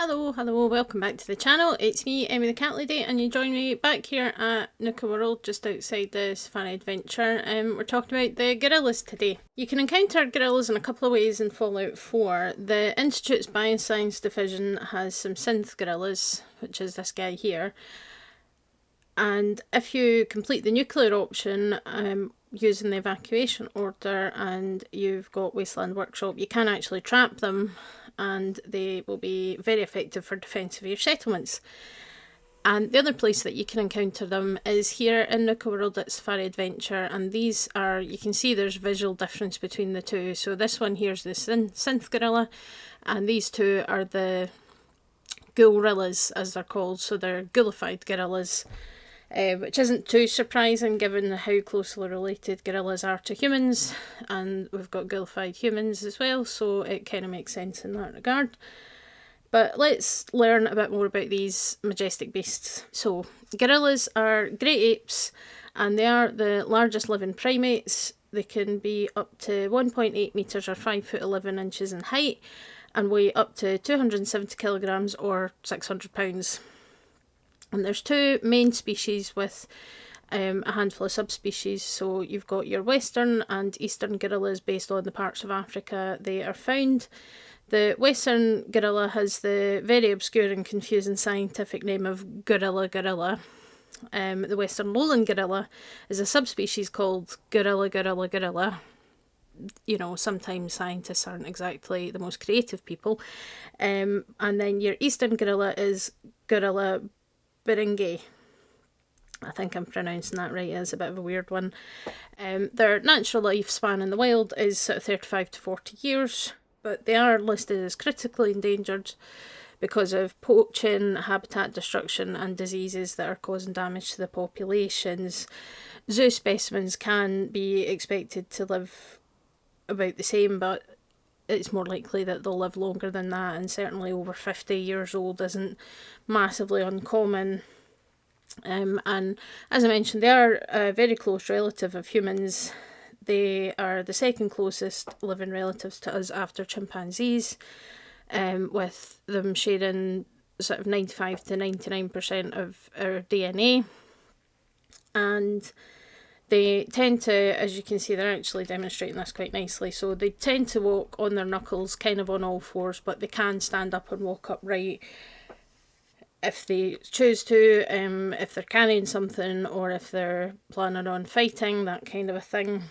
Hello, welcome back to the channel. It's me, Emmy the Cat Lady, and you join me back here at Nuka-World, just outside the Safari Adventure. We're talking about the gorillas today. You can encounter gorillas in a couple of ways in Fallout 4. The Institute's Bioscience Division has some synth gorillas, which is this guy here. And if you complete the nuclear option, using the evacuation order, and you've got Wasteland Workshop, you can actually trap them, and they will be very effective for defence of your settlements. And the other place that you can encounter them is here in Nuka-World at Safari Adventure, and these are, you can see there's visual difference between the two. So this one here's the synth gorilla, and these two are the Ghoulrillas, as they're called. So they're ghoulified gorillas. Which isn't too surprising given how closely related gorillas are to humans, and we've got ghoulified humans as well, so it kind of makes sense in that regard. But let's learn a bit more about these majestic beasts. So, gorillas are great apes, and they are the largest living primates. They can be up to 1.8 metres or 5 foot 11 inches in height, and weigh up to 270 kilograms or 600 pounds. And there's two main species with a handful of subspecies. So you've got your western and eastern gorillas based on the parts of Africa they are found. The western gorilla has the very obscure and confusing scientific name of gorilla. The western lowland gorilla is a subspecies called gorilla. You know, sometimes scientists aren't exactly the most creative people. And then your eastern gorilla is gorilla Beringi. I think I'm pronouncing that right. It's a bit of a weird one. Their natural lifespan in the wild is sort of 35 to 40 years, but they are listed as critically endangered because of poaching, habitat destruction, and diseases that are causing damage to the populations. Zoo specimens can be expected to live about the same, but it's more likely that they'll live longer than that, and certainly over 50 years old isn't massively uncommon. And as I mentioned, they are a very close relative of humans. They are the second closest living relatives to us after chimpanzees, with them sharing sort of 95 to 99% of our DNA. And they tend to, as you can see, they're actually demonstrating this quite nicely. So they tend to walk on their knuckles, kind of on all fours, but they can stand up and walk upright if they choose to, if they're carrying something or if they're planning on fighting, that kind of a thing.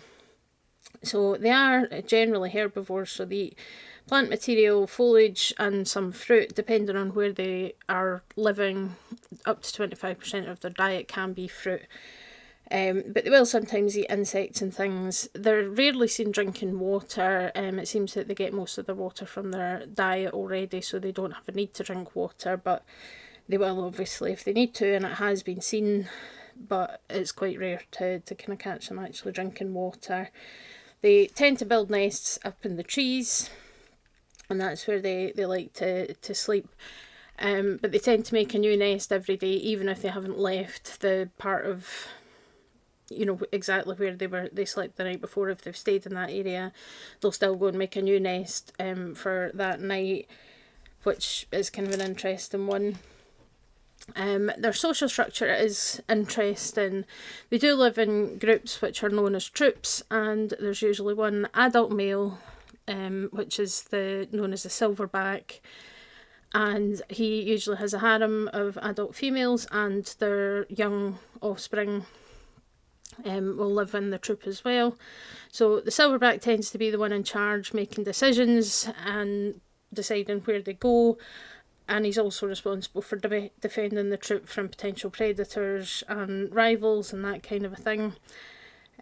So they are generally herbivores, so they eat plant material, foliage, and some fruit, depending on where they are living. Up to 25% of their diet can be fruit. But they will sometimes eat insects and things. They're rarely seen drinking water. It seems that they get most of their water from their diet already, so they don't have a need to drink water, but they will obviously if they need to, and it has been seen, but it's quite rare to kind of catch them actually drinking water. They tend to build nests up in the trees, and that's where they like to sleep. But they tend to make a new nest every day, even if they haven't left the part of, you know, exactly where they slept the night before. If they've stayed in that area, they'll still go and make a new nest for that night, which is kind of an interesting one. Their social structure is interesting. They do live in groups which are known as troops, and there's usually one adult male, which is known as the silverback, and he usually has a harem of adult females, and their young offspring will live in the troop as well. So the silverback tends to be the one in charge, making decisions and deciding where they go, and he's also responsible for defending the troop from potential predators and rivals and that kind of a thing.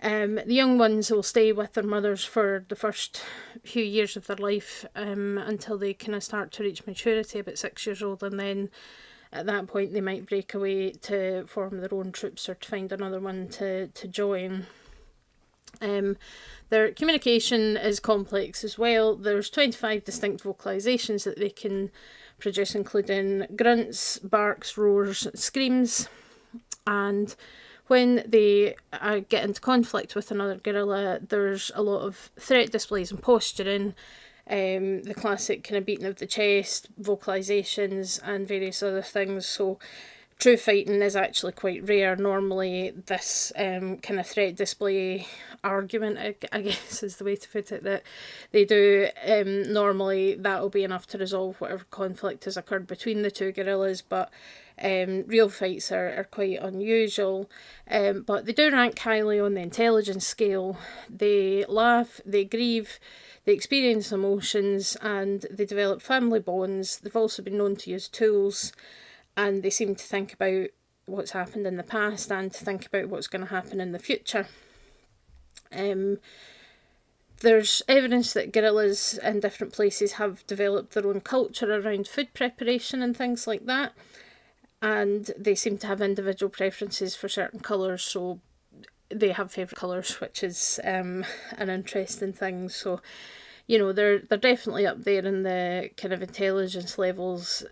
The young ones will stay with their mothers for the first few years of their life, until they kind of start to reach maturity, about 6 years old, and then at that point they might break away to form their own troops or to find another one to join. Their communication is complex as well. There's 25 distinct vocalizations that they can produce, including grunts, barks, roars, screams. And when they get into conflict with another gorilla, there's a lot of threat displays and posturing. the classic kind of beating of the chest, vocalisations and various other things. So true fighting is actually quite rare. Normally this kind of threat display argument, I guess is the way to put it, that they do, normally that'll be enough to resolve whatever conflict has occurred between the two gorillas, but real fights are quite unusual. But they do rank highly on the intelligence scale. They laugh, they grieve, they experience emotions, and they develop family bonds. They've also been known to use tools, and they seem to think about what's happened in the past and to think about what's going to happen in the future. There's evidence that gorillas in different places have developed their own culture around food preparation and things like that, and they seem to have individual preferences for certain colours, so they have favourite colours, which is an interesting thing. So, you know, they're definitely up there in the kind of intelligence levels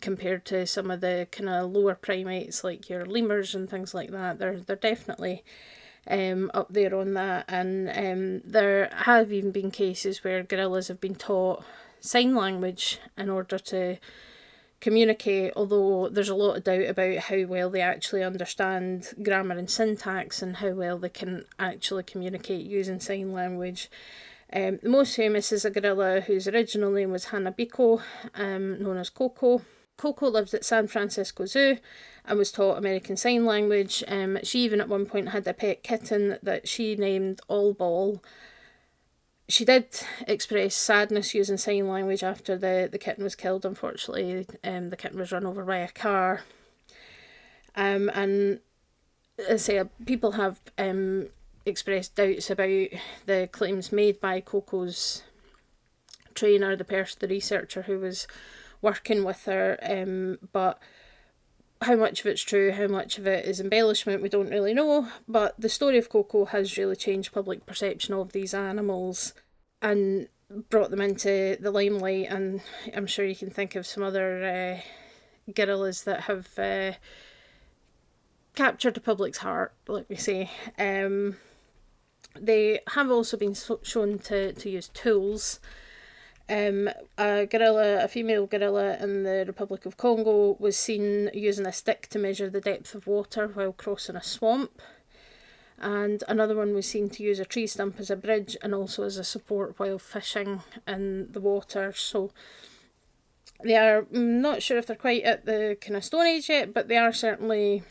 compared to some of the kind of lower primates like your lemurs and things like that. They're definitely up there on that, and there have even been cases where gorillas have been taught sign language in order to communicate, although there's a lot of doubt about how well they actually understand grammar and syntax and how well they can actually communicate using sign language. The most famous is a gorilla whose original name was Hanabiko, known as Koko. Koko lived at San Francisco Zoo and was taught American Sign Language. She even at one point had a pet kitten that she named All Ball. She did express sadness using sign language after the kitten was killed, unfortunately. The kitten was run over by a car. And as I say, people have expressed doubts about the claims made by Coco's trainer, the researcher who was working with her, but how much of it's true, how much of it is embellishment, we don't really know. But the story of Koko has really changed public perception of these animals and brought them into the limelight, and I'm sure you can think of some other gorillas that have captured the public's heart, let me say. They have also been shown to use tools. A female gorilla in the Republic of Congo was seen using a stick to measure the depth of water while crossing a swamp, and another one was seen to use a tree stump as a bridge and also as a support while fishing in the water. So they are, I'm not sure if they're quite at the kind of Stone Age yet, but they are certainly,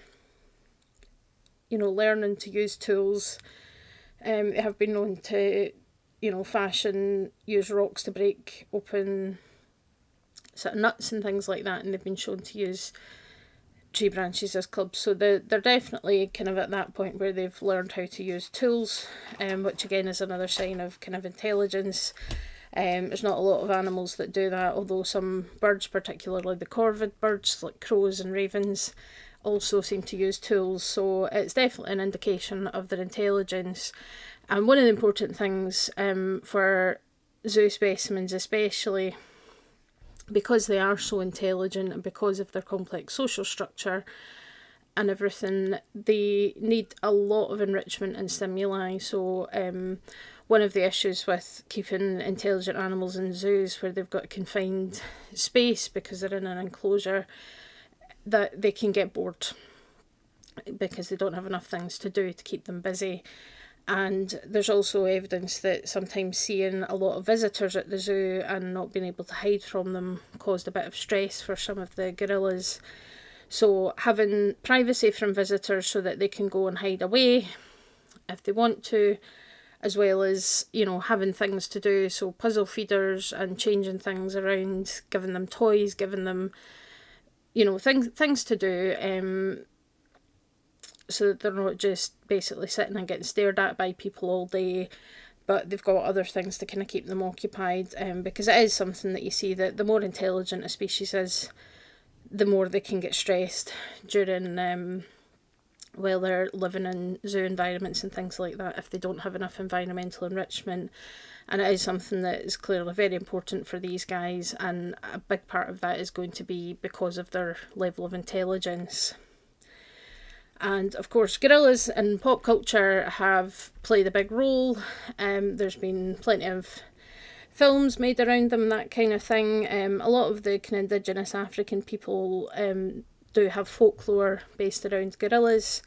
you know, learning to use tools. They have been known to, you know, use rocks to break open sort of nuts and things like that, and they've been shown to use tree branches as clubs. So they're definitely kind of at that point where they've learned how to use tools, which again is another sign of kind of intelligence. There's not a lot of animals that do that, although some birds, particularly the corvid birds like crows and ravens, also seem to use tools. So it's definitely an indication of their intelligence. And one of the important things for zoo specimens especially, because they are so intelligent and because of their complex social structure and everything, they need a lot of enrichment and stimuli. So one of the issues with keeping intelligent animals in zoos where they've got a confined space because they're in an enclosure, that they can get bored because they don't have enough things to do to keep them busy. And there's also evidence that sometimes seeing a lot of visitors at the zoo and not being able to hide from them caused a bit of stress for some of the gorillas. So having privacy from visitors so that they can go and hide away if they want to, as well as, you know, having things to do, so puzzle feeders and changing things around, giving them toys, giving them, you know, things to do, so that they're not just basically sitting and getting stared at by people all day, but they've got other things to kind of keep them occupied, because it is something that you see that the more intelligent a species is, the more they can get stressed during while they're living in zoo environments and things like that, if they don't have enough environmental enrichment. And it is something that is clearly very important for these guys, and a big part of that is going to be because of their level of intelligence. And of course, gorillas in pop culture have played a big role. There's been plenty of films made around them, that kind of thing. A lot of the kind of indigenous African people do have folklore based around gorillas.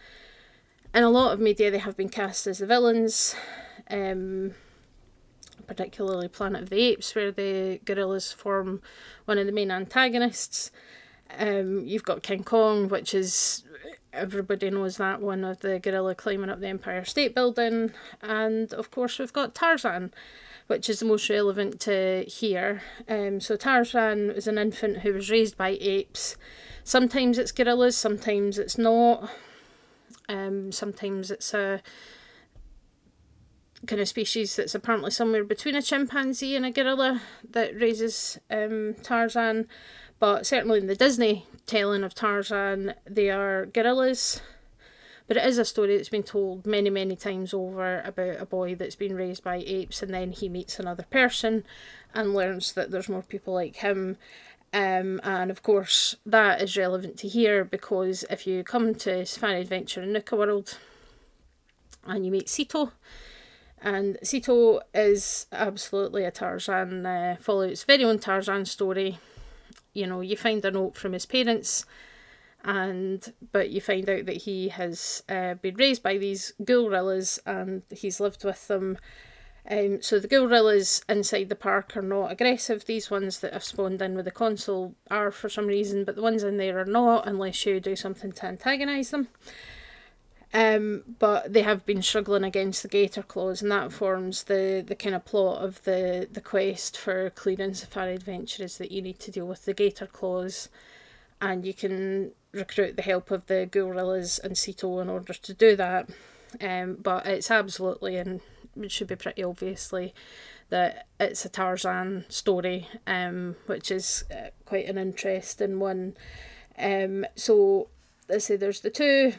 In a lot of media, they have been cast as the villains, particularly Planet of the Apes, where the gorillas form one of the main antagonists. You've got King Kong, which is, everybody knows that one, of the gorilla climbing up the Empire State Building. And of course we've got Tarzan, which is the most relevant to here. So Tarzan was an infant who was raised by apes. Sometimes it's gorillas, sometimes it's not. Sometimes it's a kind of species that's apparently somewhere between a chimpanzee and a gorilla that raises Tarzan. But certainly in the Disney telling of Tarzan, they are gorillas. But it is a story that's been told many, many times over about a boy that's been raised by apes, and then he meets another person and learns that there's more people like him. And of course that is relevant to here, because if you come to Safari Adventure in Nuka-World and you meet Sito, and Sito is absolutely a Tarzan, follows its very own Tarzan story. You know, you find a note from his parents, but you find out that he has been raised by these Ghoulrillas and he's lived with them. So the Ghoulrillas inside the park are not aggressive. These ones that have spawned in with the console are for some reason, but the ones in there are not, unless you do something to antagonise them. But they have been struggling against the gator claws, and that forms the kind of plot of the quest for clearing Safari Adventure, is that you need to deal with the gator claws, and you can recruit the help of the Ghoulrillas and Sito in order to do that. But it's absolutely, and it should be pretty obviously, that it's a Tarzan story, which is quite an interesting one. So let's say there's the two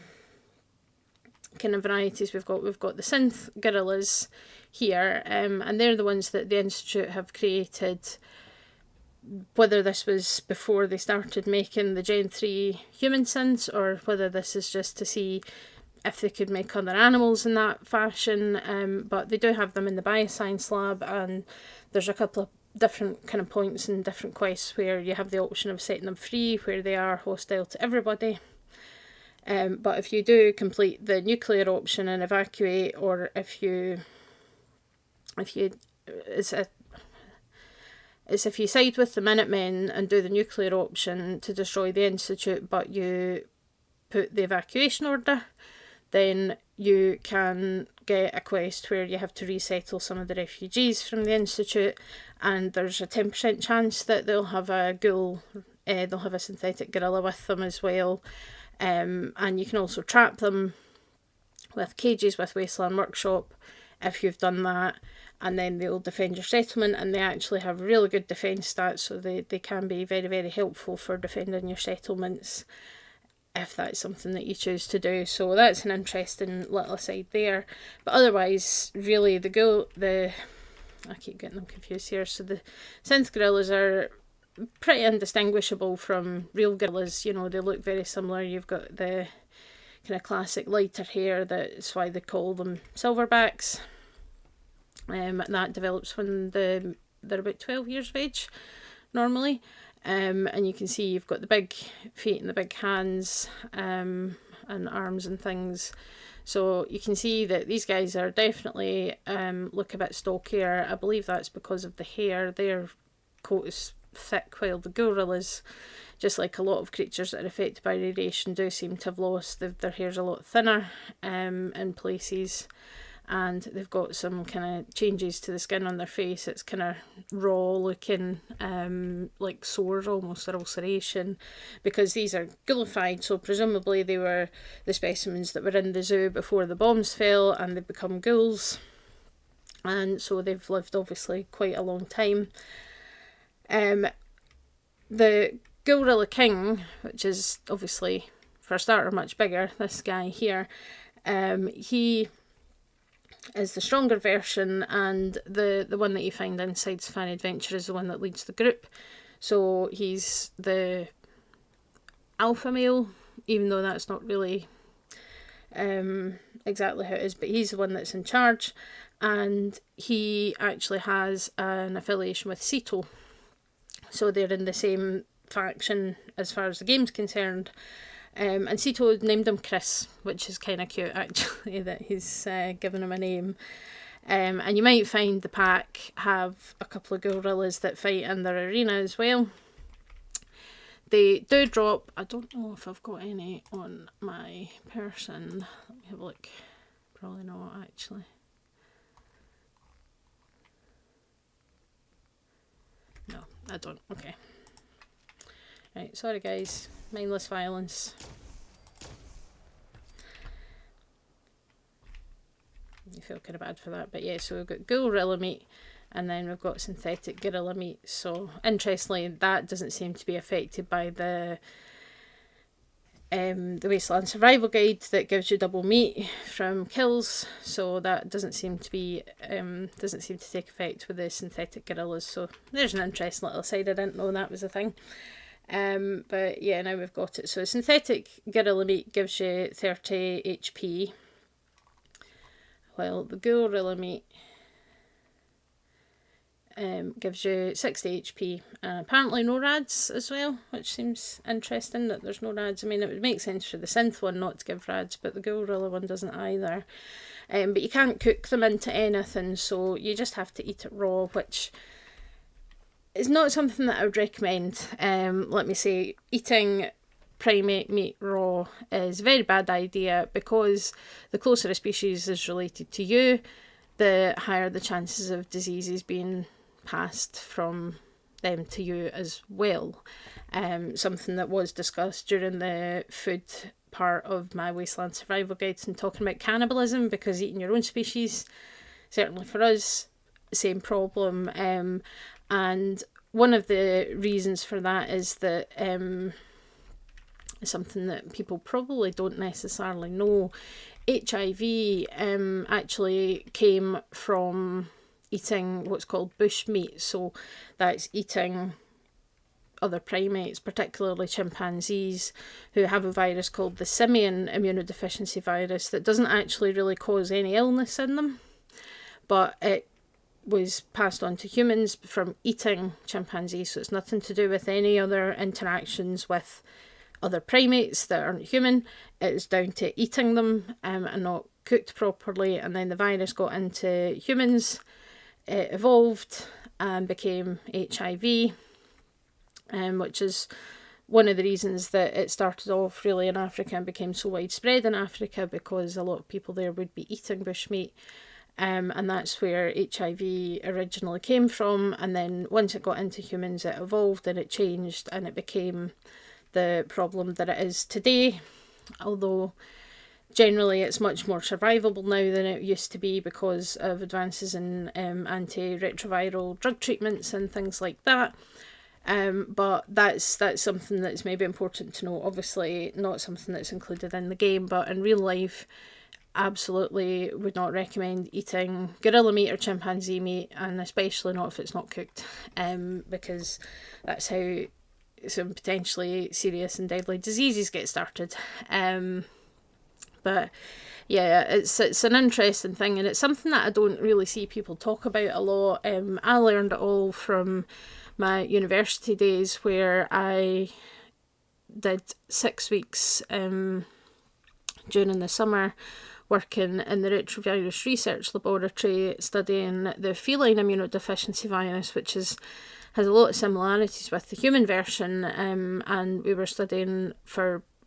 kind of varieties we've got the synth gorillas here, and they're the ones that the Institute have created, whether this was before they started making the Gen 3 human synths, or whether this is just to see if they could make other animals in that fashion. But they do have them in the bioscience lab, and there's a couple of different kind of points and different quests where you have the option of setting them free, where they are hostile to everybody. But if you do complete the nuclear option and evacuate, or if you side with the Minutemen and do the nuclear option to destroy the Institute, but you put the evacuation order, then you can get a quest where you have to resettle some of the refugees from the Institute, and there's a 10% chance that they'll have they'll have a synthetic gorilla with them as well. And you can also trap them with cages with Wasteland Workshop if you've done that, and then they'll defend your settlement, and they actually have really good defence stats, so they can be very, very helpful for defending your settlements if that's something that you choose to do. So that's an interesting little aside there. But otherwise, really, I keep getting them confused here. So the synth gorillas are pretty indistinguishable from real gorillas. You know, they look very similar. You've got the kind of classic lighter hair, that's why they call them silverbacks. That develops when they're about 12 years of age normally. And you can see you've got the big feet and the big hands, and arms and things. So you can see that these guys are definitely look a bit stockier. I believe that's because of the hair. Their coat is thick, while the Ghoulrillas, just like a lot of creatures that are affected by radiation, do seem to have lost. Their hair's a lot thinner in places, and they've got some kind of changes to the skin on their face. It's kind of raw looking, like sores almost, or ulceration, because these are ghoulified, so presumably they were the specimens that were in the zoo before the bombs fell and they've become ghouls, and so they've lived obviously quite a long time. The Ghoulrilla King, which is obviously, for a starter, much bigger, this guy here, he is the stronger version, and the one that you find inside Safari Adventure is the one that leads the group. So he's the alpha male, even though that's not really exactly how it is, but he's the one that's in charge. and he actually has an affiliation with Ceto. So they're in the same faction as far as the game's concerned. And Ceto named him Chris, which is kind of cute actually, that he's given him a name. And you might find the pack have a couple of Ghoulrillas that fight in their arena as well. They do drop, I don't know if I've got any on my person. Let me have a look. Probably not actually. No, I don't. Okay. Right, sorry guys. Mindless violence. You feel kind of bad for that, but yeah, so we've got Ghoulrilla meat, and then we've got synthetic gorilla meat. So interestingly, that doesn't seem to be affected by the Wasteland Survival Guide that gives you double meat from kills. So that doesn't seem to be take effect with the synthetic gorillas. So there's an interesting little side. I didn't know that was a thing. But yeah, now we've got it. So synthetic gorilla meat gives you 30 HP. While the Ghoulrilla meat gives you 60 HP. Apparently no rads as well, which seems interesting that there's no rads. I mean, it would make sense for the synth one not to give rads, but the Ghoulrilla one doesn't either. But you can't cook them into anything, so you just have to eat it raw, which is not something that I would recommend. Let me say, eating primate meat raw is a very bad idea, because the closer a species is related to you, the higher the chances of diseases being passed from them to you as well. Something that was discussed during the food part of my Wasteland Survival Guides, and talking about cannibalism, because eating your own species, certainly for us, same problem. And one of the reasons for that is that something that people probably don't necessarily know. HIV actually came from eating what's called bush meat. So that's eating other primates, particularly chimpanzees, who have a virus called the simian immunodeficiency virus that doesn't actually really cause any illness in them, but it was passed on to humans from eating chimpanzees. So it's nothing to do with any other interactions with other primates that aren't human. It's down to eating them and not cooked properly, and then the virus got into humans, it evolved and became HIV, which is one of the reasons that it started off really in Africa and became so widespread in Africa, because a lot of people there would be eating bushmeat. And that's where HIV originally came from, and then once it got into humans, it evolved and it changed and it became the problem that it is today, although generally it's much more survivable now than it used to be because of advances in antiretroviral drug treatments and things like that. But that's something that's maybe important to know. Obviously not something that's included in the game, but in real life, absolutely would not recommend eating gorilla meat or chimpanzee meat, and especially not if it's not cooked, because that's how some potentially serious and deadly diseases get started. But yeah, it's an interesting thing, and it's something that I don't really see people talk about a lot. I learned it all from my university days, where I did 6 weeks during the summer working in the retrovirus research laboratory studying the feline immunodeficiency virus, which has a lot of similarities with the human version, and we were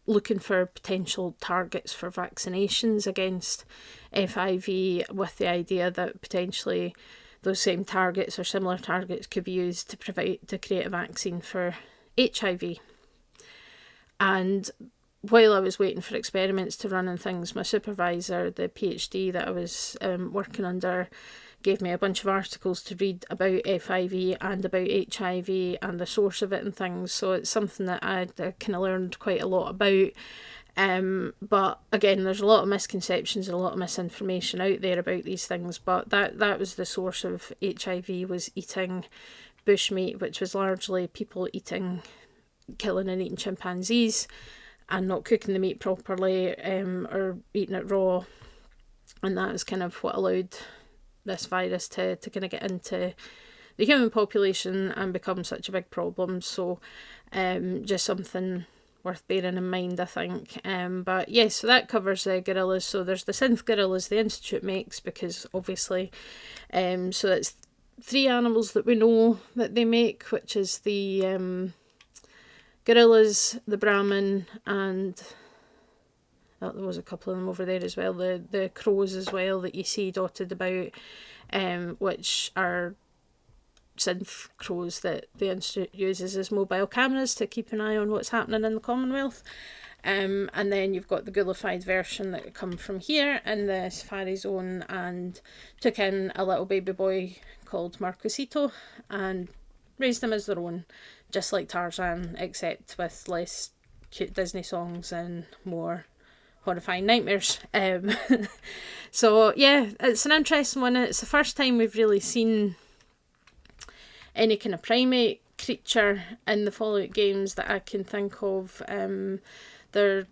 looking for potential targets for vaccinations against FIV, with the idea that potentially those same targets or similar targets could be used to create a vaccine for HIV. And while I was waiting for experiments to run and things, my supervisor, the PhD that I was working under, gave me a bunch of articles to read about FIV and about HIV and the source of it and things. So it's something that I kind of learned quite a lot about. But again, there's a lot of misconceptions and a lot of misinformation out there about these things. But that was the source of HIV, was eating bushmeat, which was largely people killing and eating chimpanzees and not cooking the meat properly, or eating it raw. And that was kind of what allowed this virus to kind of get into the human population and become such a big problem. So just something worth bearing in mind, I think. But yes, so that covers the gorillas. So there's the synth gorillas the Institute makes, because obviously, so it's 3 animals that we know that they make, which is the gorillas, the Brahmin, and there was a couple of them over there as well, the crows as well that you see dotted about, which are synth crows that the Institute uses as mobile cameras to keep an eye on what's happening in the Commonwealth. And then you've got the ghoulified version that come from here in the safari zone, and took in a little baby boy called Marcosito and raised him as their own, just like Tarzan, except with less cute Disney songs and more horrifying nightmares. So yeah, it's an interesting one. It's the first time we've really seen any kind of primate creature in the Fallout games that I can think of. They're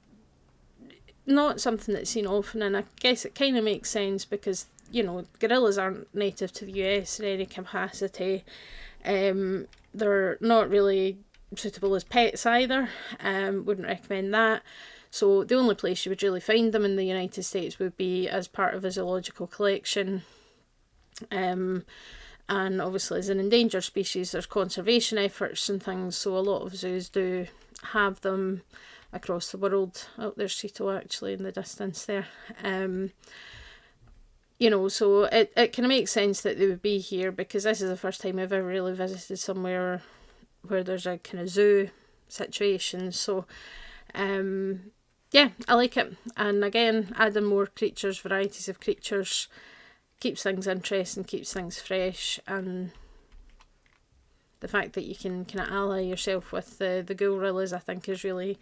not something that's seen often, and I guess it kind of makes sense because, you know, gorillas aren't native to the US in any capacity. They're not really suitable as pets either. Wouldn't recommend that. So the only place you would really find them in the United States would be as part of a zoological collection. And obviously as an endangered species, there's conservation efforts and things, so a lot of zoos do have them across the world. Oh, there's Cheeto actually in the distance there. You know, so it kind of makes sense that they would be here, because this is the first time I've ever really visited somewhere where there's a kind of zoo situation. So yeah, I like it. And again, adding more creatures, varieties of creatures, keeps things interesting, keeps things fresh, and the fact that you can kind of ally yourself with the Ghoulrillas, I think, is really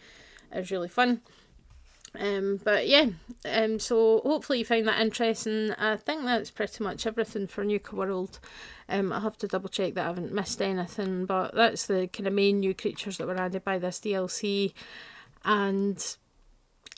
fun. But yeah, so hopefully you find that interesting. I think that's pretty much everything for Nuka-World. I'll have to double check that I haven't missed anything, but that's the kind of main new creatures that were added by this DLC, and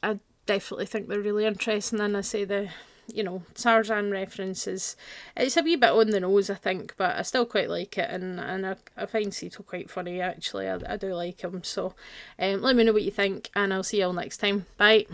I definitely think they're really interesting. And I say the, you know, Tarzan references, it's a wee bit on the nose, I think, but I still quite like it, and I find Ceto quite funny, actually. I do like him. So let me know what you think, and I'll see you all next time. Bye.